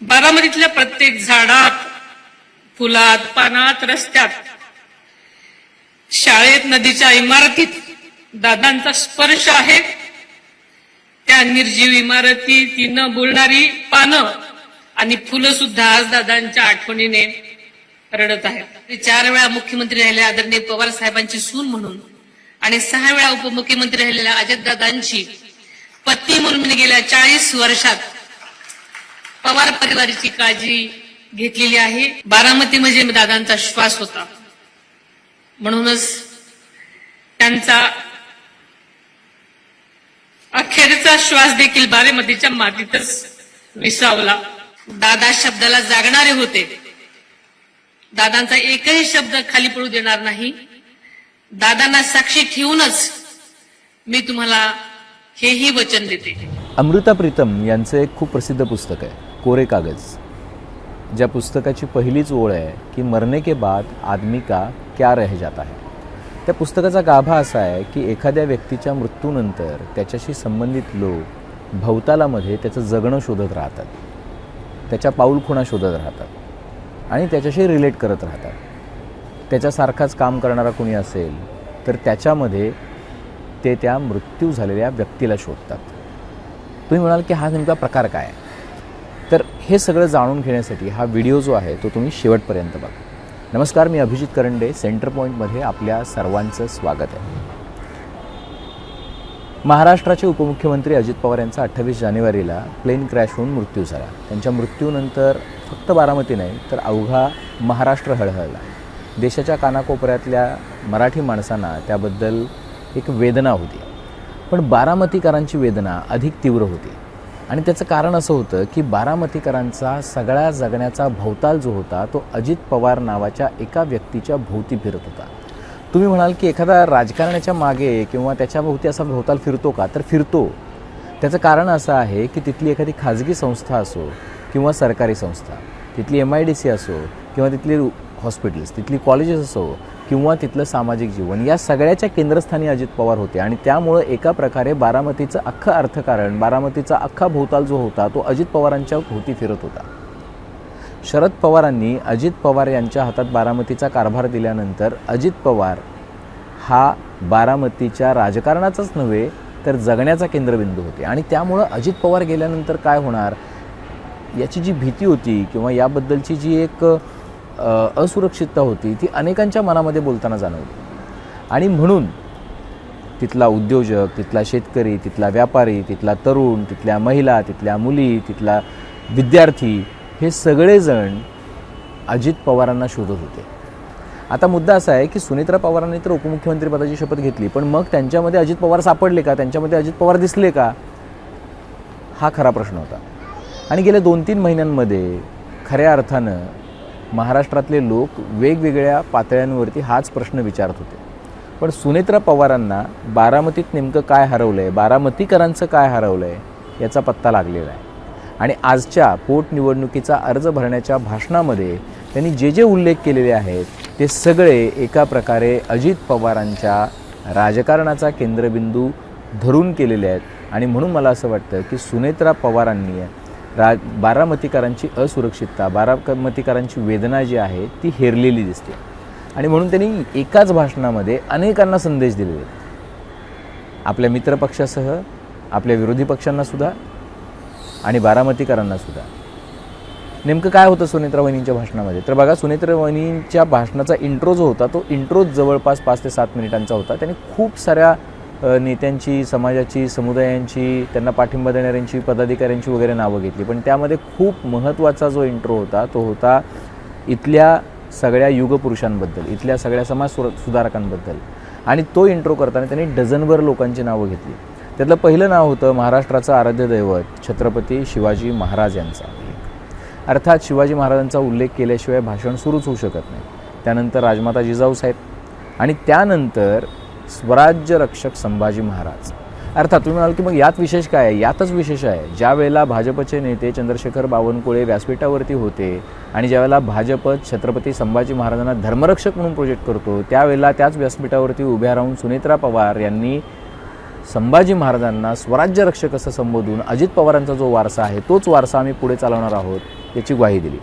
बारामतीतल्या प्रत्येक झाडात, फुलात, पानात, रस्त्यात, शाळेत, नदीच्या इमारतीत दादांचा स्पर्श आहे. त्या निर्जीव इमारती, ती न बोलणारी पानं आणि फुलं सुद्धा आज दादांच्या आठवणीने रडत आहेत. 4 वेळा मुख्यमंत्री राहिलेल्या आदरणीय पवार साहेबांची सून म्हणून आणि 6 वेळा उपमुख्यमंत्री राहिलेल्या अजितदादांची पत्नी म्हणून मी गेल्या 40 वर्षात पवार परिवाराची काळजी घेतलेली आहे. बारामती म्हणजे दादांचा श्वास होता, म्हणूनच त्यांचा अखेरचा श्वास देखील बारामतीच्या मातीतच विसावला. दादा शब्दाला जागणारे होते. दादांचा एकही शब्द खाली पडू देणार नाही. दादांना साक्षी ठेवूनच मी तुम्हाला हेही वचन देते. अमृता प्रीतम यांचं एक खूप प्रसिद्ध पुस्तक आहे, कोरे कागज. ज्या पुस्तकाची पहिलीच ओळ आहे की मरने के बाद आदमी का क्या रह जाता है. त्या पुस्तकाचा गाभा असा आहे की एखाद्या व्यक्तीच्या मृत्यूनंतर त्याच्याशी संबंधित लोक भवतालामध्ये त्याचं जगणं शोधत राहतात, त्याच्या पाऊलखुणा शोधत राहतात आणि त्याच्याशी रिलेट करत राहतात. त्याच्यासारखाच काम करणारा कोणी असेल तर त्याच्यामध्ये ते त्या मृत्यू झालेल्या व्यक्तीला शोधतात. तुम्ही म्हणाल की हा नेमका प्रकार काय आहे, तर हे सगळं जाणून घेण्यासाठी हा व्हिडिओ जो आहे तो तुम्ही शेवटपर्यंत बघा. नमस्कार, मी अभिजित करंडे. सेंटर पॉईंटमध्ये आपल्या सर्वांचं स्वागत आहे. महाराष्ट्राचे उपमुख्यमंत्री अजित पवार यांचा 28 जानेवारीला प्लेन क्रॅश होऊन मृत्यू झाला. त्यांच्या मृत्यूनंतर फक्त बारामती नाही तर अवघा महाराष्ट्र हळहळला. देशाच्या कानाकोपऱ्यातल्या मराठी माणसांना त्याबद्दल एक वेदना होती, पण बारामतीकरांची वेदना अधिक तीव्र होती. आणि त्याचं कारण असं होतं की बारामतीकरांचा सगळ्या जगण्याचा भोवताल जो होता तो अजित पवार नावाच्या एका व्यक्तीच्या भोवती फिरत होता. तुम्ही म्हणाल की एखादा राजकारण्याच्या मागे किंवा त्याच्या भोवती असा भोवताल फिरतो का, तर फिरतो. त्याचं कारण असं आहे की तिथली एखादी खाजगी संस्था असो किंवा सरकारी संस्था, तिथली MIDC असो किंवा तिथली हॉस्पिटल्स, तिथली कॉलेजेस असो किंवा तिथलं सामाजिक जीवन, या सगळ्याच्या केंद्रस्थानी अजित पवार होते. आणि त्यामुळं एका प्रकारे बारामतीचं अख्खं अर्थकारण, बारामतीचा अख्खा भोवताल जो होता तो अजित पवारांच्या भोवती फिरत होता. शरद पवारांनी अजित पवार यांच्या हातात बारामतीचा कारभार दिल्यानंतर अजित पवार हा बारामतीच्या राजकारणाचाच नव्हे तर जगण्याचा केंद्रबिंदू होते. आणि त्यामुळं अजित पवार गेल्यानंतर काय होणार याची जी भीती होती किंवा याबद्दलची जी एक असुरक्षितता होती ती अनेकांच्या मनामध्ये बोलताना जाणवली. आणि म्हणून तिथला उद्योजक, तिथला शेतकरी, तिथला व्यापारी, तिथला तरुण, तिथल्या महिला, तिथल्या मुली, तिथला विद्यार्थी, हे सगळेजण अजित पवारांना शोधत होते. आता मुद्दा असा आहे की सुनेत्रा पवारांनी तर उपमुख्यमंत्रीपदाची शपथ घेतली, पण मग त्यांच्यामध्ये अजित पवार सापडले का, त्यांच्यामध्ये अजित पवार दिसले का, हा खरा प्रश्न होता. आणि गेल्या 2-3 महिन्यांमध्ये खऱ्या अर्थानं महाराष्ट्रातले लोक वेगवेगळ्या पातळ्यांवरती हाच प्रश्न विचारत होते. पण सुनेत्रा पवारांना बारामतीत नेमकं काय हरवलं आहे, बारामतीकरांचं काय हरवलं आहे याचा पत्ता लागलेला आहे. आणि आजच्या पोटनिवडणुकीचा अर्ज भरण्याच्या भाषणामध्ये त्यांनी जे जे उल्लेख केलेले आहेत ते सगळे एका प्रकारे अजित पवारांच्या राजकारणाचा केंद्रबिंदू धरून केलेले आहेत. आणि म्हणून मला असं वाटतं की सुनेत्रा पवारांनी बारामतीकरांची असुरक्षितता, बारामतीकरांची वेदना जी आहे ती हेरलेली दिसते. आणि म्हणून त्यांनी एकाच भाषणामध्ये अनेकांना संदेश दिलेले आहेत, आपल्या मित्रपक्षासह, आपल्या विरोधी पक्षांनासुद्धा आणि बारामतीकरांनासुद्धा. नेमकं काय होतं सुनेत्रा वहिनींच्या भाषणामध्ये, तर बघा, सुनेत्रा वहिनींच्या भाषणाचा इंट्रो जो होता तो इंट्रोच जवळपास 5 ते 7 मिनिटांचा होता. त्यांनी खूप साऱ्या नेत्यांची, समाजाची, समुदायांची, त्यांना पाठिंबा देणाऱ्यांची, पदाधिकाऱ्यांची वगैरे नावं घेतली. पण त्यामध्ये खूप महत्त्वाचा जो इंट्रो होता तो होता इथल्या सगळ्या युगपुरुषांबद्दल, इथल्या सगळ्या समाज सुधारकांबद्दल. आणि तो इंट्रो करताना त्यांनी डझनभर लोकांची नावं घेतली. त्यातलं पहिलं नाव होतं महाराष्ट्राचं आराध्य दैवत छत्रपती शिवाजी महाराज यांचा. अर्थात शिवाजी महाराजांचा उल्लेख केल्याशिवाय भाषण सुरूच होऊ शकत नाही. त्यानंतर राजमाता जिजाऊसाहेब आणि त्यानंतर स्वराज्य रक्षक संभाजी महाराज. अर्थात तुम्ही म्हणाल की मग यात विशेष काय आहे, यातच विशेष आहे. ज्या वेळेला भाजपचे नेते चंद्रशेखर बावनकुळे व्यासपीठावरती होते आणि ज्यावेळेला भाजप छत्रपती संभाजी महाराजांना धर्मरक्षक म्हणून प्रोजेक्ट करतो, त्यावेळेला त्याच व्यासपीठावरती उभ्या राहून सुनेत्रा पवार यांनी संभाजी महाराजांना स्वराज्य रक्षक असं संबोधून अजित पवारांचा जो वारसा आहे तोच वारसा आम्ही पुढे चालवणार आहोत याची ग्वाही दिली.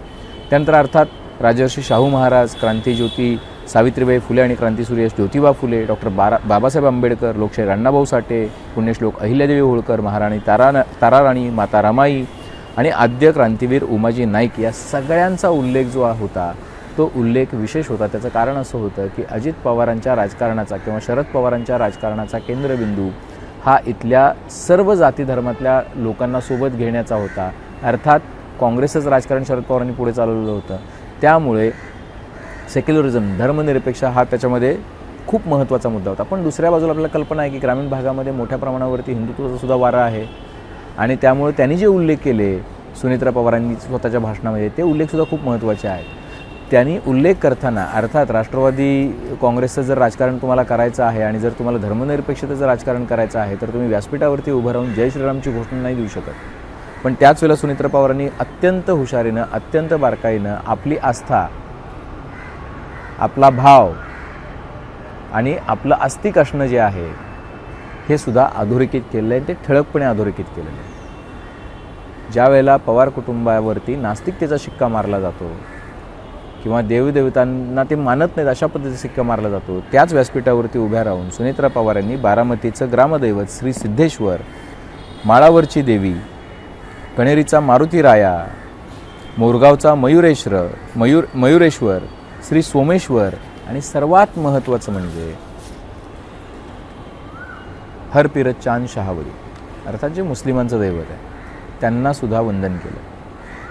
त्यानंतर अर्थात राजर्षी शाहू महाराज, क्रांतिज्योती सावित्रीबाई फुले आणि क्रांतिसूर्य ज्योतिबा फुले, डॉक्टर बाबासाहेब आंबेडकर, लोकशाहीर अण्णाभाऊ साठे, पुण्यश्लोक अहिल्यादेवी होळकर, महाराणी ताराराणी, माता रमाई आणि आद्य क्रांतीवीर उमाजी नाईक या सगळ्यांचा उल्लेख जो होता तो उल्लेख विशेष होता. त्याचं कारण असं होतं की अजित पवारांच्या राजकारणाचा किंवा शरद पवारांच्या राजकारणाचा केंद्रबिंदू हा इथल्या सर्व जाती धर्मातल्या लोकांना सोबत घेण्याचा होता. अर्थात काँग्रेसच राजकारण शरद पवारांनी पुढे चालवलेलं होतं. त्यामुळे सेक्युलरिझम, धर्मनिरपेक्ष हा त्याच्यामध्ये खूप महत्त्वाचा मुद्दा होता. पण दुसऱ्या बाजूला आपल्याला कल्पना आहे की ग्रामीण भागामध्ये मोठ्या प्रमाणावरती हिंदुत्वाचा सुद्धा वारा आहे आणि त्यामुळे त्यांनी जे उल्लेख केले सुनेत्रा पवारांनी स्वतःच्या भाषणामध्ये ते उल्लेखसुद्धा खूप महत्त्वाचे आहेत. त्यांनी उल्लेख करताना अर्थात राष्ट्रवादी काँग्रेसचं जर राजकारण तुम्हाला करायचं आहे आणि जर तुम्हाला धर्मनिरपेक्षतेचं राजकारण करायचं आहे तर तुम्ही व्यासपीठावरती उभं राहून जय श्रीरामची घोषणा नाही देऊ शकत. पण त्याच वेळेला सुनेत्रा पवारांनी अत्यंत हुशारीनं, अत्यंत बारकाईनं आपली आस्था, आपला भाव आणि आपलं आस्तिक असणं जे आहे हे सुद्धा अधोरेखित केलेलं आहे. ते ठळकपणे अधोरेखित केलेलं आहे. ज्या वेळेला पवार कुटुंबावरती नास्तिकतेचा शिक्का मारला जातो किंवा देवदेवतांना ते मानत नाहीत अशा पद्धतीचा शिक्का मारला जातो, त्याच व्यासपीठावरती उभ्या राहून सुनेत्रा पवारांनी बारामतीचं ग्रामदैवत श्री सिद्धेश्वर, माळावरची देवी, कणेरीचा मारुती राया, मोरगावचा मयुरेश्वर, श्री सोमेश्वर आणि सर्वात महत्त्वाचं म्हणजे हर पीरत चांद शहावली अर्थात जे मुस्लिमांचं दैवत आहे त्यांना सुद्धा वंदन केलं.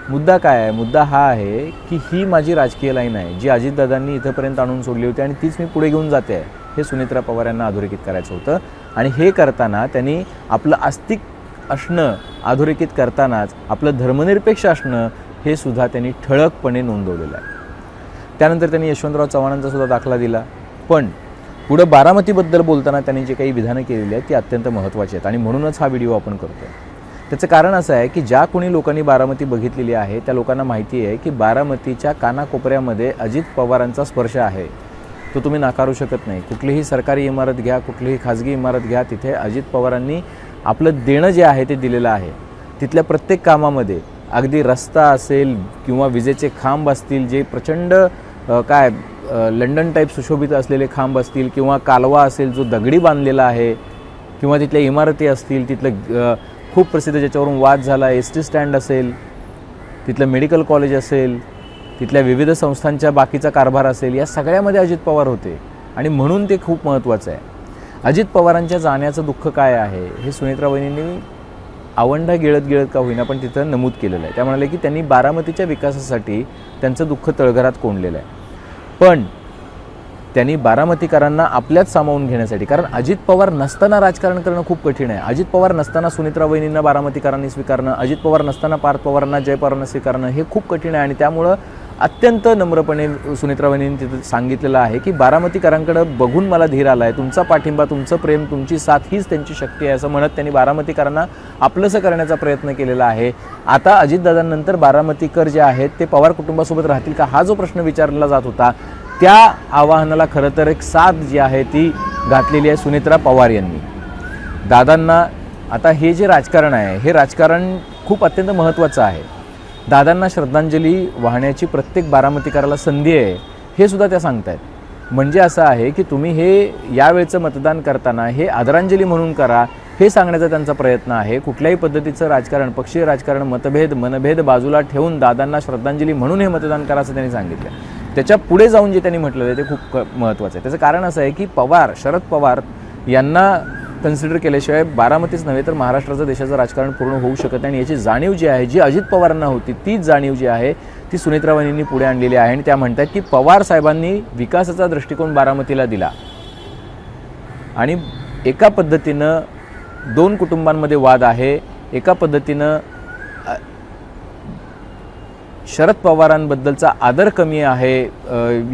मुद्दा काय आहे? मुद्दा हा आहे की ही माझी राजकीय लाईन आहे जी अजितदादांनी इथंपर्यंत आणून सोडली होती आणि तीच मी पुढे घेऊन जाते आहे हे सुनेत्रा पवार यांना अधोरेखित करायचं होतं. आणि हे करताना त्यांनी आपलं आस्तिक असणं अधोरेखित करतानाच आपलं धर्मनिरपेक्ष असणं हे सुद्धा त्यांनी ठळकपणे नोंदवलेलं आहे. त्यानंतर त्यांनी यशवंतराव चव्हाणांचा सुद्धा दाखला दिला. पण पुढं बारामतीबद्दल बोलताना त्यांनी जे काही विधानं केलेली आहेत ती अत्यंत महत्त्वाची आहेत आणि म्हणूनच हा व्हिडिओ आपण करतो आहे. त्याचं कारण असं आहे की ज्या कोणी लोकांनी बारामती बघितलेली आहे त्या लोकांना माहिती आहे की बारामतीच्या कानाकोपऱ्यामध्ये अजित पवारांचा स्पर्श आहे. तो तुम्ही नाकारू शकत नाही. कुठलीही सरकारी इमारत घ्या, कुठलीही खाजगी इमारत घ्या, तिथे अजित पवारांनी आपलं देणं जे आहे ते दिलेलं आहे. तिथल्या प्रत्येक कामामध्ये अगदी रस्ता असेल किंवा विजेचे खांब असतील जे प्रचंड लंडन टाईप सुशोभित असलेले खांब असतील किंवा कालवा असेल जो दगडी बांधलेला आहे किंवा तिथल्या इमारती असतील, तिथलं खूप प्रसिद्ध ज्याच्यावरून वाद झाला एस.टी. स्टँड असेल, तिथलं मेडिकल कॉलेज असेल, तिथल्या विविध संस्थांच्या बाकीचा कारभार असेल, या सगळ्यामध्ये अजित पवार होते आणि म्हणून ते खूप महत्त्वाचं आहे. अजित पवारांच्या जाण्याचं दुःख काय आहे हे सुनेत्रा वहिनींनी आवंढा गिळत का होईना पण तिथं नमूद केलेलं आहे. त्या म्हणाले की त्यांनी बारामतीच्या विकासासाठी त्यांचं दुःख तळघरात कोंडलेलं आहे. पण त्यांनी बारामतीकरांना आपल्यात सामावून घेण्यासाठी, कारण अजित पवार नसताना राजकारण करणं खूप कठीण आहे. अजित पवार नसताना सुनेत्रा वहिनींना बारामतीकरांनी स्वीकारणं, अजित पवार नसताना पार्थ पवारांना जय पवारांना स्वीकारणं हे खूप कठीण आहे. आणि त्यामुळं अत्यंत नम्रपणे सुनेत्रा वहिनींनी तिथं सांगितलेलं आहे की बारामतीकरांकडं बघून मला धीर आला आहे, तुमचा पाठिंबा, तुमचं प्रेम, तुमची साथ हीच त्यांची शक्ती आहे असं म्हणत त्यांनी बारामतीकरांना आपलंसं करण्याचा प्रयत्न केलेला आहे. आता अजितदादांनंतर बारामतीकर जे आहेत ते पवार कुटुंबासोबत राहतील का हा जो प्रश्न विचारला जात होता त्या आवाहनाला खरं तर एक साथ जी आहे ती घातलेली आहे सुनेत्रा पवार यांनी. दादांना आता हे जे राजकारण आहे हे राजकारण खूप अत्यंत महत्त्वाचं आहे. दादांना श्रद्धांजली वाहण्याची प्रत्येक बारामतीकराला संधी आहे हे सुद्धा त्या सांगतायत. म्हणजे असं आहे की तुम्ही हे यावेळचं मतदान करताना हे आदरांजली म्हणून करा हे सांगण्याचा त्यांचा प्रयत्न आहे. कुठल्याही पद्धतीचं राजकारण, पक्षीय राजकारण, मनभेद बाजूला ठेवून दादांना श्रद्धांजली म्हणून हे मतदान करा असं त्यांनी सांगितलं. त्याच्या पुढे जाऊन जे त्यांनी म्हटलं आहे ते खूप महत्त्वाचं आहे. त्याचं कारण असं आहे की शरद पवार यांना कन्सिडर केल्याशिवाय बारामतीच नव्हे तर महाराष्ट्राचं, देशाचं राजकारण पूर्ण होऊ शकत नाही. आणि याची जाणीव जी आहे, जी अजित पवारांना होती, तीच जाणीव जी आहे ती सुनेत्रा वहिनींनी पुढे आणलेली आहे. आणि त्या म्हणतात की पवार साहेबांनी विकासाचा दृष्टिकोन बारामतीला दिला आणि एका पद्धतीनं दोन कुटुंबांमध्ये वाद आहे, एका पद्धतीनं शरद पवारांबद्दलचा आदर कमी आहे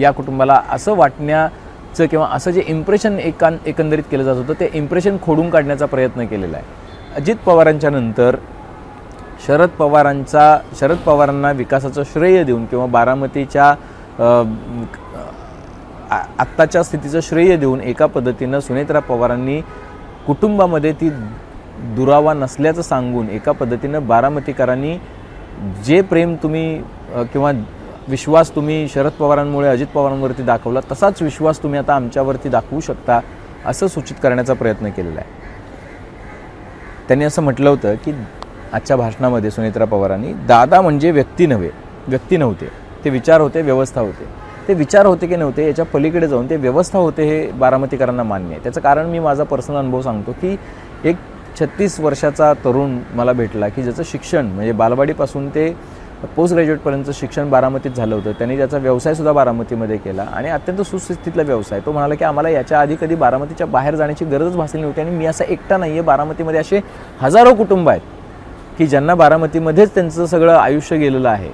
या कुटुंबाला असं वाटण्याचं किंवा असं जे इम्प्रेशन एकंदरीत केलं जात होतं ते इम्प्रेशन खोडून काढण्याचा प्रयत्न केलेला आहे. अजित पवारांच्या नंतर शरद पवारांना विकासाचं श्रेय देऊन किंवा बारामतीच्या आत्ताच्या स्थितीचं श्रेय देऊन एका पद्धतीनं सुनेत्रा पवारांनी कुटुंबामध्ये ती दुरावा नसल्याचं सांगून एका पद्धतीनं बारामतीकरांनी जे प्रेम तुम्ही किंवा विश्वास तुम्ही शरद पवारांमुळे अजित पवारांवरती दाखवला, तसाच विश्वास तुम्ही आता आमच्यावरती दाखवू शकता, असं सूचित करण्याचा प्रयत्न केलेला आहे. त्यांनी असं म्हटलं होतं की आजच्या भाषणामध्ये सुनेत्रा पवारांनी, दादा म्हणजे व्यक्ती नव्हते, ते विचार होते, व्यवस्था होते. ते विचार होते की नव्हते याच्या पलीकडे जाऊन ते व्यवस्था होते हे बारामतीकरांना मान्य आहे. त्याचं कारण मी माझा पर्सनल अनुभव सांगतो की एक 36 वर्षाचा तरुण मला भेटला की ज्याचं शिक्षण म्हणजे बालवाडीपासून ते पोस्ट ग्रॅज्युएटपर्यंतचं शिक्षण बारामतीत झालं होतं. त्यांनी त्याचा व्यवसायसुद्धा बारामतीमध्ये केला आणि अत्यंत सुस्थितीतला व्यवसाय. तो म्हणाला की आम्हाला याच्या आधी कधी बारामतीच्या बाहेर जाण्याची गरजच भासली नव्हती आणि मी असा एकटा नाही आहे, बारामतीमध्ये असे हजारो कुटुंब आहेत की ज्यांना बारामतीमध्येच त्यांचं सगळं आयुष्य गेलेलं आहे.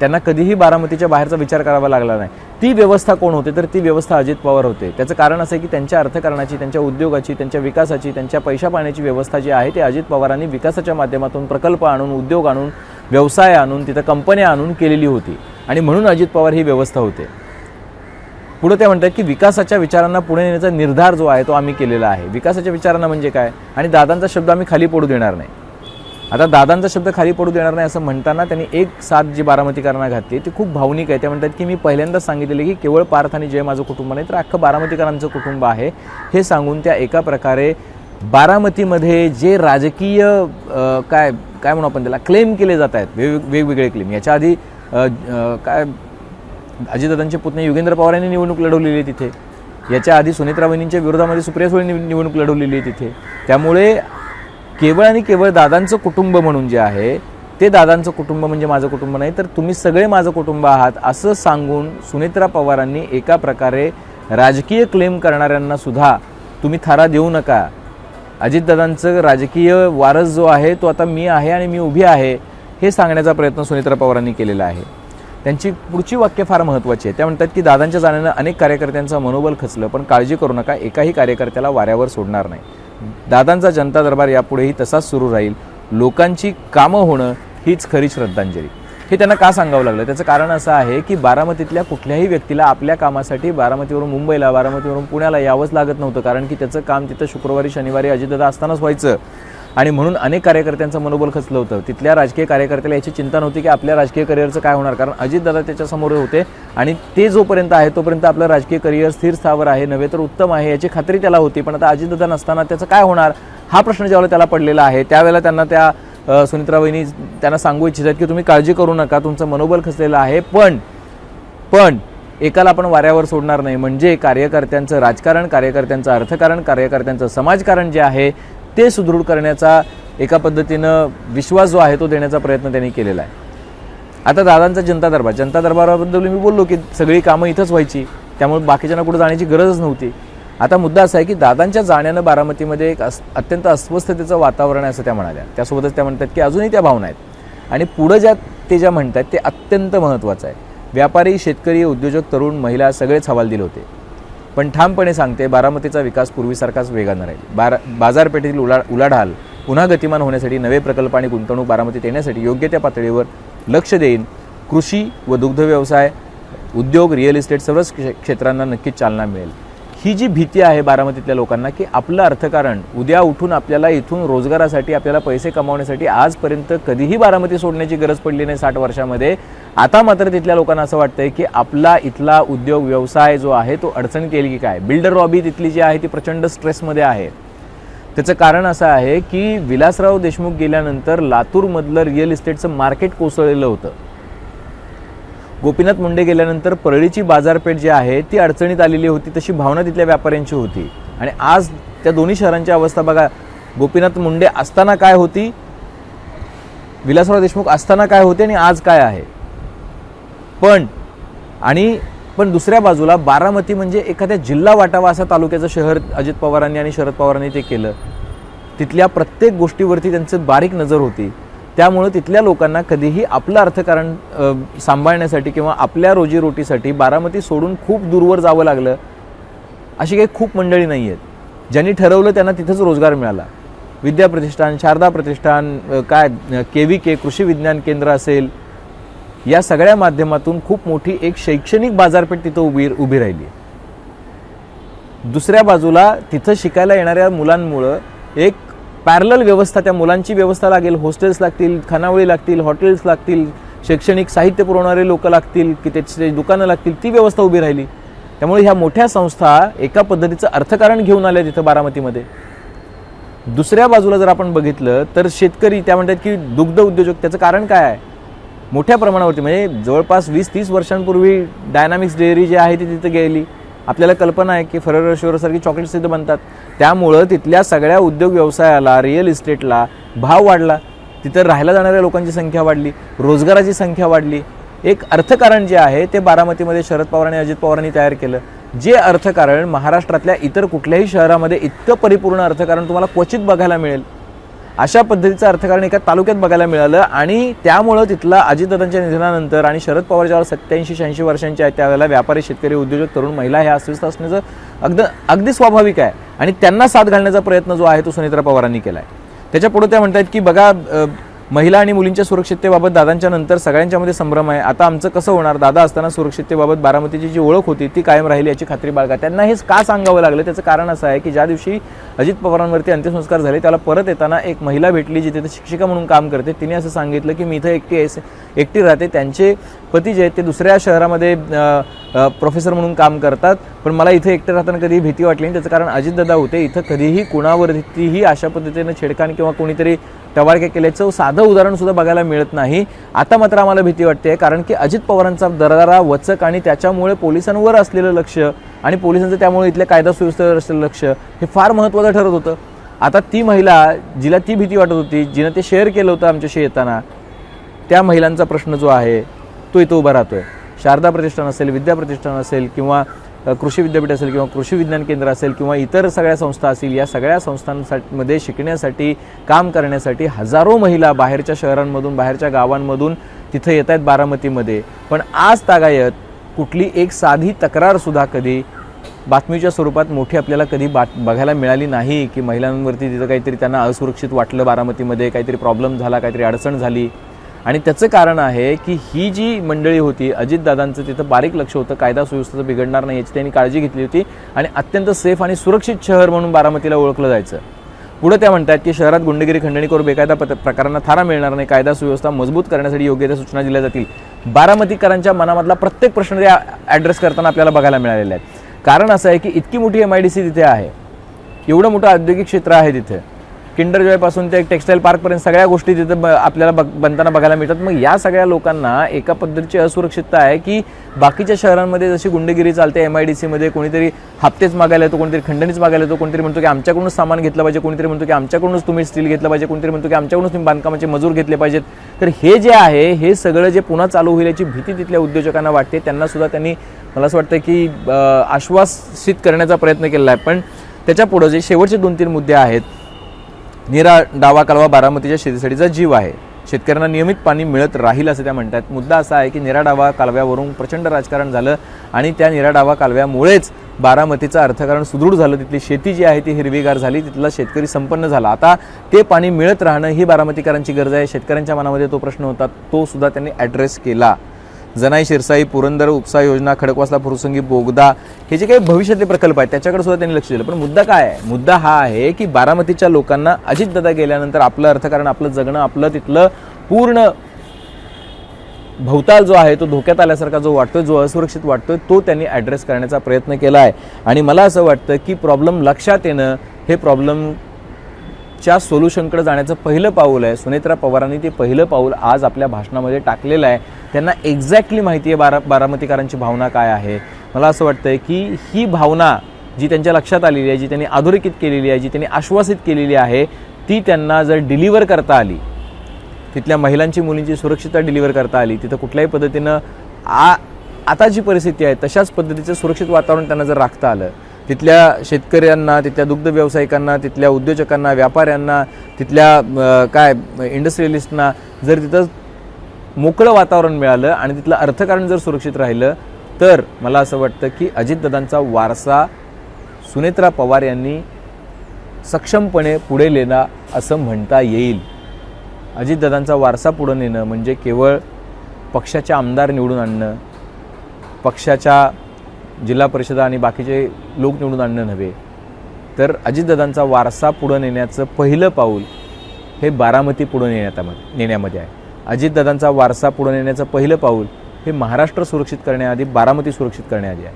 त्यांना कधीही बारामतीच्या बाहेरचा विचार करावा लागला नाही. ती व्यवस्था कोण होते तर ती व्यवस्था अजित पवार होते. त्याचं कारण असं आहे की त्यांच्या अर्थकारणाची, त्यांच्या उद्योगाची, त्यांच्या विकासाची, त्यांच्या पैसा पाण्याची व्यवस्था जी आहे ते अजित पवारांनी विकासाच्या माध्यमातून प्रकल्प आणून, उद्योग आणून, व्यवसाय आणून, तिथं कंपन्या आणून केलेली होती आणि म्हणून अजित पवार ही व्यवस्था होते. पुढे ते म्हणतात की विकासाच्या विचारांना पुढे नेण्याचा निर्धार जो आहे तो आम्ही केलेला आहे. विकासाच्या विचारांना म्हणजे काय आणि दादांचा शब्द आम्ही खाली पडू देणार नाही. आता दादांचा शब्द खाली पडू देणार नाही असं म्हणताना त्यांनी एक साथ जी बारामतीकरांना घातली ती खूप भावनिक आहे. ते म्हणतात की मी पहिल्यांदाच सांगितलेले की केवळ पार्थ आणि जय माझं कुटुंब नाही तर अख्खं बारामतीकरांचं कुटुंब आहे हे सांगून त्या एका प्रकारे बारामतीमध्ये जे राजकीय काय म्हणू आपण त्याला क्लेम केले जात आहेत, वेगवेगळे क्लेम. याच्या आधी अजितदादांचे पुतणे युगेंद्र पवार यांनी निवडणूक लढवलेली आहे तिथे. याच्या आधी सुनेत्रा वहिनींच्या विरोधामध्ये सुप्रिया सुळेंनी निवडणूक लढवलेली आहे तिथे. त्यामुळे केवळ आणि केवळ दादांचं कुटुंब म्हणून जे आहे ते दादांचं कुटुंब म्हणजे माझं कुटुंब नाही तर तुम्ही सगळे माझं कुटुंब आहात असं सांगून सुनेत्रा पवारांनी एका प्रकारे राजकीय क्लेम करणाऱ्यांना सुद्धा तुम्ही थारा देऊ नका. अजितदादांचं राजकीय वारस जो आहे तो आता मी आहे आणि मी उभी आहे हे सांगण्याचा प्रयत्न सुनेत्रा पवारांनी केलेला आहे. त्यांची पुढची वाक्य फार महत्त्वाची आहे. त्या म्हणतात की दादांच्या जाण्यानं अनेक कार्यकर्त्यांचं मनोबल खचलं पण काळजी करू नका, एकाही कार्यकर्त्याला वाऱ्यावर सोडणार नाही. दादांचा जनता दरबार यापुढेही तसाच सुरू राहील. लोकांची कामं होणं हीच खरी श्रद्धांजली. हे त्यांना का सांगावं लागलं त्याचं कारण असं आहे की बारामतीतल्या कुठल्याही व्यक्तीला आपल्या कामासाठी बारामतीवरून मुंबईला, बारामतीवरून पुण्याला यावंच लागत नव्हतं कारण की त्याचं काम तिथं शुक्रवारी शनिवारी अजितदादा असतानाच व्हायचं आणि म्हणून अनेक कार्यकर्त्यांचं मनोबल खचलं होतं. तिथल्या राजकीय कार्यकर्त्याला याची चिंता नव्हती की आपल्या राजकीय करिअरचं काय होणार कारण अजितदादा त्याच्यासमोर होते आणि ते जोपर्यंत आहे तोपर्यंत आपलं राजकीय करिअर स्थिर स्थावर आहे, नव्हे तर उत्तम आहे याची खात्री त्याला होती. पण आता अजितदादा नसताना त्याचं काय होणार हा प्रश्न ज्यावेळेला त्याला पडलेला आहे त्यावेळेला त्यांना त्या सुनेत्रा वहिनी त्यांना सांगू इच्छितात की तुम्ही काळजी करू नका, तुमचं मनोबल खचलेलं आहे पण एकाला आपण वाऱ्यावर सोडणार नाही. म्हणजे कार्यकर्त्यांचं राजकारण, कार्यकर्त्यांचं अर्थकारण, कार्यकर्त्यांचं समाजकारण जे आहे ते सुदृढ करण्याचा एका पद्धतीनं विश्वास जो आहे तो देण्याचा प्रयत्न त्यांनी केलेला आहे. आता दादांचा जनता दरबाराबद्दल मी बोललो की सगळी कामं इथंच व्हायची त्यामुळे बाकीच्यांना कुठं जाण्याची गरजच नव्हती. आता मुद्दा असा आहे की दादांच्या जाण्यानं बारामतीमध्ये एक अत्यंत अस्वस्थतेचं वातावरण आहे असं त्या म्हणाल्या. त्यासोबतच त्या म्हणतात की अजूनही त्या भावना आहेत आणि पुढं ज्या म्हणतात ते अत्यंत महत्त्वाचं आहे. व्यापारी, शेतकरी, उद्योजक, तरुण, महिला सगळेच हवालदिल होते पण ठामपणे सांगते बारामतीचा विकास पूर्वीसारखाच वेगानं राहील. बाजारपेठेतील उलाढाल पुन्हा गतिमान होण्यासाठी नवे प्रकल्प आणि गुंतवणूक बारामतीत येण्यासाठी योग्य त्या पातळीवर लक्ष देईन. कृषी व दुग्ध व्यवसाय, उद्योग, रिअल इस्टेट सर्वच क्षेत्रांना नक्कीच चालना मिळेल. ही जी भीती आहे बारामतीतल्या लोकांना की आपलं अर्थकारण उद्या उठून आपल्याला इथून रोजगारासाठी, आपल्याला पैसे कमावण्यासाठी आजपर्यंत कधीही बारामती सोडण्याची गरज पडली नाही 60 वर्षामध्ये. आता मात्र तिथल्या लोकांना असं वाटतंय की आपला इथला उद्योग व्यवसाय जो आहे तो अडचणीत येईल की काय. बिल्डर लॉबी तिथली जी आहे ती प्रचंड स्ट्रेसमध्ये आहे. त्याचं कारण असं आहे की विलासराव देशमुख गेल्यानंतर लातूरमधलं रिअल इस्टेटचं मार्केट कोसळलेलं होतं. गोपीनाथ मुंडे गेल्यानंतर परळीची बाजारपेठ जी आहे ती अडचणीत आलेली होती, तशी भावना तिथल्या व्यापाऱ्यांची होती. आणि आज त्या दोन्ही शहरांची अवस्था बघा. गोपीनाथ मुंडे असताना काय होती, विलासराव देशमुख असताना काय होते आणि आज काय आहे. पण दुसऱ्या बाजूला बारामती म्हणजे एखाद्या जिल्हा वाटावा असा तालुक्याचं शहर अजित पवारांनी आणि शरद पवारांनी ते केलं. तिथल्या प्रत्येक गोष्टीवरती त्यांचं बारीक नजर होती. त्यामुळे तिथल्या लोकांना कधीही आपलं अर्थकारण सांभाळण्यासाठी किंवा आपल्या रोजीरोटीसाठी बारामती सोडून खूप दूरवर जावं लागलं अशी काही खूप मंडळी नाही आहेत. ज्यांनी ठरवलं त्यांना तिथंच रोजगार मिळाला. विद्या प्रतिष्ठान, शारदा प्रतिष्ठान, KVK कृषी विज्ञान केंद्र असेल, या सगळ्या माध्यमातून खूप मोठी एक शैक्षणिक बाजारपेठ तिथं उभी राहिली. दुसऱ्या बाजूला तिथं शिकायला येणाऱ्या मुलांमुळं एक पॅरलल व्यवस्था, त्या मुलांची व्यवस्था लागेल, हॉस्टेल्स लागतील, खानावळी लागतील, हॉटेल्स लागतील, शैक्षणिक साहित्य पुरवणारे लोक लागतील, की त्याची दुकानं लागतील, ती व्यवस्था उभी राहिली. त्यामुळे ह्या मोठ्या संस्था एका पद्धतीचं अर्थकारण घेऊन आल्या तिथं बारामतीमध्ये. दुसऱ्या बाजूला जर आपण बघितलं तर शेतकरी त्या म्हणतात की दुग्ध उद्योजक, त्याचं कारण काय आहे? मोठ्या प्रमाणावरती म्हणजे जवळपास 20-30 वर्षांपूर्वी डायनामिक्स डेअरी जी आहे ती तिथं गेली. आपल्याला कल्पना आहे की फरारी शुगरसारखी चॉकलेट्स तिथं बनतात. त्यामुळं तिथल्या सगळ्या उद्योग व्यवसायाला, रिअल इस्टेटला भाव वाढला, तिथं राहायला जाणाऱ्या लोकांची संख्या वाढली, रोजगाराची संख्या वाढली. एक अर्थकारण जे आहे ते बारामतीमध्ये शरद पवार आणि अजित पवारांनी तयार केलं. जे अर्थकारण महाराष्ट्रातल्या इतर कुठल्याही शहरामध्ये इतकं परिपूर्ण अर्थकारण तुम्हाला क्वचित बघायला मिळेल, अशा पद्धतीचं अर्थकारण एका तालुक्यात बघायला मिळालं. आणि त्यामुळं तिथला अजितदादांच्या निधनानंतर आणि शरद पवार ज्यावेळेला 87-86 वर्षांचे आहेत त्यावेळेला व्यापारी, शेतकरी, उद्योजक, तरुण, महिला हे अस्वस्थ असण्याचं अगदी स्वाभाविक आहे. आणि त्यांना साथ घालण्याचा प्रयत्न जो आहे तो सुनेत्रा पवारांनी केला आहे. त्याच्या पुढे त्या म्हणतात की बघा, महिला आणि मुलींच्या सुरक्षिततेबाबत दादांच्या नंतर सगळ्यांच्यामध्ये संभ्रम आहे. आता आमचं कसं होणार? दादा असताना सुरक्षिततेबाबत बारामतीची जी ओळख होती ती कायम राहिली याची खात्री बाळगा. त्यांना हेच का सांगावं लागलं? त्याचं कारण असं आहे की ज्या दिवशी अजित पवारांवरती अंत्यसंस्कार झाले त्याला परत येताना एक महिला भेटली जी तिथे शिक्षिका म्हणून काम करते. तिने असं सांगितलं की मी इथं एकटी राहते, त्यांचे पती जे आहेत ते दुसऱ्या शहरामध्ये प्रोफेसर म्हणून काम करतात, पण मला इथे एकटे राहताना कधी भीती वाटली नाही. त्याचं कारण अजितदादा होते. इथं कधीही कुणावरतीही अशा पद्धतीनं छेडखाण किंवा कोणीतरी टवाळक्या केल्याचं साधं उदाहरण सुद्धा बघायला मिळत नाही. आता मात्र आम्हाला भीती वाटते, कारण की अजित पवारांचा दरारा वचक आणि त्याच्यामुळे पोलिसांवर असलेलं लक्ष आणि पोलिसांचं त्यामुळे इथल्या कायदा सुव्यवस्थेवर असलेलं लक्ष हे फार महत्त्वाचं ठरत होतं. आता ती महिला जिला ती भीती वाटत होती, जिनं ते शेअर केलं होतं आमच्याशी येताना, त्या महिलांचा प्रश्न जो आहे तो इथं उभा राहतोय. शारदा प्रतिष्ठान असेल, विद्या प्रतिष्ठान असेल, किंवा कृषी विद्यापीठ असेल, किंवा कृषी विज्ञान केंद्र असेल, किंवा इतर सगळ्या संस्था असतील, या सगळ्या संस्थांमध्ये शिकण्यासाठी, काम करण्यासाठी हजारो महिला बाहेरच्या शहरांमधून, बाहेरच्या गावांमधून तिथं येत आहेत बारामतीमध्ये. पण आज तागायत कुठली एक साधी तक्रारसुद्धा कधी बातमीच्या स्वरूपात मोठी आपल्याला कधी बघायला मिळाली नाही की महिलांवरती तिथं काहीतरी त्यांना असुरक्षित वाटलं, बारामतीमध्ये काहीतरी प्रॉब्लेम झाला, काहीतरी अडचण झाली. आणि त्याचं कारण आहे की ही जी मंडळी होती, अजितदादांचं तिथं बारीक लक्ष होतं, कायदा सुव्यवस्थेचं बिघडणार नाही याची त्यांनी काळजी घेतली होती आणि अत्यंत सेफ आणि सुरक्षित शहर म्हणून बारामतीला ओळखलं जायचं. पुढे त्या म्हणतात की शहरात गुंडगिरी, खंडणीखोर, बेकायदा प्रकारांना थारा मिळणार नाही, कायदा सुव्यवस्था मजबूत करण्यासाठी योग्य त्या सूचना दिल्या जातील. बारामतीकरांच्या मनामधला प्रत्येक प्रश्न ते ॲड्रेस करताना आपल्याला बघायला मिळालेला आहे. कारण असं आहे की इतकी मोठी MIDC तिथे आहे, एवढं मोठं औद्योगिक क्षेत्र आहे तिथे, किंडर जॉयपासून ते टेक्स्टाईल पार्कपर्यंत सगळ्या गोष्टी तिथं आपल्याला बनताना बघायला मिळतात. मग या सगळ्या लोकांना एका पद्धतीची असुरक्षितता आहे की बाकीच्या शहरांमध्ये जशी गुंडगिरी चालते, MIDCमध्ये कोणीतरी हप्तेच मागायला येतो, कोणीतरी खंडणीच मागायला येतो, कोणीतरी म्हणतो की आमच्याकडूनच सामान घेतलं पाहिजे, कोणीतरी म्हणतो की आमच्याकडूनच तुम्ही स्टील घेतलं पाहिजे, कोणीतरी म्हणतो की आमच्याकडूनच तुम्ही बांधकामाचे मजूर घेतले पाहिजेत. तर हे जे आहे हे सगळं जे पुन्हा चालू होईल याची भीती तिथल्या उद्योजकांना वाटते. त्यांना सुद्धा त्यांनी, मला असं वाटतं की आश्वासित करण्याचा प्रयत्न केलेला आहे. पण त्याच्या पुढे जे शेवटचे 2-3 मुद्दे आहेत, नीरा डावा कालवा बारामतीच्या शेतीसाठीचा जीव आहे, शेतकऱ्यांना नियमित पाणी मिळत राहील असं त्या म्हणतात. मुद्दा असा आहे की नीरा डावा कालव्यावरून प्रचंड राजकारण झालं आणि त्या नीरा डावा कालव्यामुळेच बारामतीचं अर्थकारण सुदृढ झालं, तिथली शेती जी आहे ती हिरवीगार झाली, तिथला शेतकरी संपन्न झाला. आता ते पाणी मिळत राहणं ही बारामतीकरांची गरज आहे. शेतकऱ्यांच्या मनामध्ये तो प्रश्न होता, तो सुद्धा त्यांनी ॲड्रेस केला. जनाई, शिरसाई, पुरंदर उपसा योजना, खडकवासला फुरसंगी बोगदा, हे जे काही भविष्यातले प्रकल्प आहेत त्याच्याकडे सुद्धा त्यांनी लक्ष दिलं. पण मुद्दा काय आहे? मुद्दा हा आहे की बारामतीच्या लोकांना अजितदादा गेल्यानंतर आपलं अर्थकारण, आपलं जगणं, आपलं तिथलं पूर्ण भोवताल जो आहे तो धोक्यात आल्यासारखा जो वाटतोय, जो असुरक्षित वाटतोय, तो त्यांनी ॲड्रेस करण्याचा प्रयत्न केला आहे. आणि मला असं वाटतं की प्रॉब्लेम लक्षात येणं हे प्रॉब्लेमच्या सोल्युशनकडे जाण्याचं पहिलं पाऊल आहे. सुनेत्रा पवारांनी ते पहिलं पाऊल आज आपल्या भाषणामध्ये टाकलेलं आहे. त्यांना एक्झॅक्टली माहिती आहे बारामतीकरांची भावना काय आहे. मला असं वाटतंय की ही भावना जी त्यांच्या लक्षात आलेली आहे, जी त्यांनी अधोरेखित केलेली आहे, जी त्यांनी आश्वासित केलेली आहे, ती त्यांना जर डिलिव्हर करता आली, तिथल्या महिलांची, मुलींची सुरक्षितता डिलिव्हर करता आली, तिथं कुठल्याही पद्धतीनं आता जी परिस्थिती आहे तशाच पद्धतीचं सुरक्षित वातावरण त्यांना जर राखता आलं, तिथल्या शेतकऱ्यांना, तिथल्या दुग्ध व्यावसायिकांना, तिथल्या उद्योजकांना, व्यापाऱ्यांना, तिथल्या इंडस्ट्रियलिस्टना जर तिथं मोकळं वातावरण मिळालं आणि तिथलं अर्थकारण जर सुरक्षित राहिलं, तर मला असं वाटतं की अजितदादांचा वारसा सुनेत्रा पवार यांनी सक्षमपणे पुढे नेला असं म्हणता येईल. अजितदादांचा वारसा पुढे नेणं म्हणजे केवळ पक्षाचे आमदार निवडून आणणं, पक्षाच्या जिल्हा परिषदा आणि बाकीचे लोक निवडून आणणं नव्हे, तर अजितदादांचा वारसा पुढं नेण्याचं पहिलं पाऊल हे बारामती पुढं नेण्यामध्ये आहे. अजितदादांचा वारसा पुढं नेण्याचं पहिलं पाऊल हे महाराष्ट्र सुरक्षित करण्याआधी बारामती सुरक्षित करण्याआधी आहे.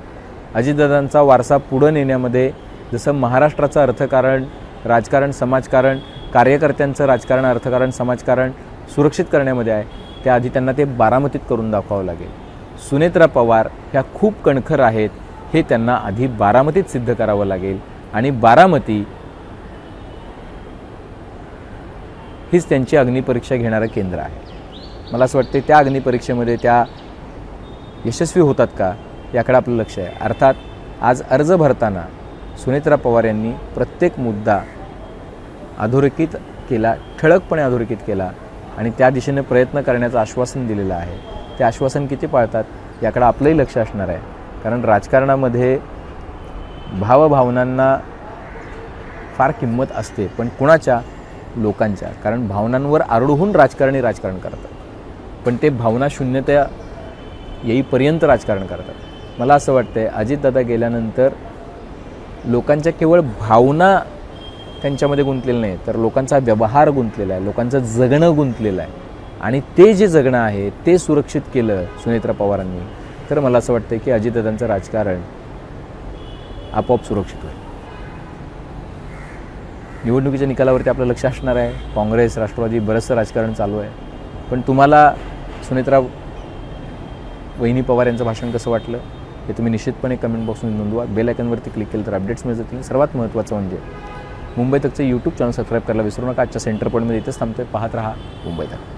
अजितदादांचा वारसा पुढं नेण्यामध्ये जसं महाराष्ट्राचं अर्थकारण, राजकारण, समाजकारण, कार्यकर्त्यांचं राजकारण, अर्थकारण, समाजकारण सुरक्षित करण्यामध्ये आहे, त्याआधी त्यांना ते बारामतीत करून दाखवावं लागेल. सुनेत्रा पवार ह्या खूप कणखर आहेत हे त्यांना आधी बारामतीत सिद्ध करावं लागेल आणि बारामती हीच त्यांची अग्निपरीक्षा घेणारं केंद्र आहे. मला असं वाटते त्या अग्निपरीक्षेमध्ये त्या यशस्वी होतात का याकडे आपलं लक्ष आहे. अर्थात आज अर्ज भरताना सुनेत्रा पवार यांनी प्रत्येक मुद्दा अधोरेखित केला, ठळकपणे अधोरेखित केला आणि त्या दिशेने प्रयत्न करण्याचं आश्वासन दिलेलं आहे. ते आश्वासन किती पाळतात याकडे आपलंही लक्ष असणार आहे. कारण राजकारणामध्ये भावभावनांना फार किंमत असते, पण कुणाच्या? लोकांच्या. कारण भावनांवर आरूढ राजकारणी राजकारण करतात, पण ते भावना शून्यता येईपर्यंत राजकारण करतात. मला असं वाटतंय अजितदादा गेल्यानंतर लोकांच्या केवळ भावना त्यांच्यामध्ये गुंतलेलं नाही, तर लोकांचा व्यवहार गुंतलेला आहे, लोकांचं जगणं गुंतलेलं आहे आणि ते जे जगणं आहे ते सुरक्षित केलं सुनेत्रा पवारांनी, तर मला असं वाटतं की अजितदादांचं राजकारण आपोआप सुरक्षित होईल. निवडणुकीच्या निकालावरती आपलं लक्ष असणार आहे. काँग्रेस, राष्ट्रवादी बरंचसं राजकारण चालू आहे, पण तुम्हाला सुनेत्रा वहिनी पवार यांचं भाषण कसं वाटलं हे तुम्ही निश्चितपणे कमेंट बॉक्समध्ये नोंदवा. बेल आयकॉनवरती क्लिक केलं तर अपडेट्स मिळत जातील. सर्वात महत्त्वाचं म्हणजे मुंबई तकचं यूट्यूब चॅनल सबस्क्राईब करायला विसरू नका. आजच्या सेंटर पॉईंटमध्ये इथेच थांबतोय. पाहत रहा मुंबई तक.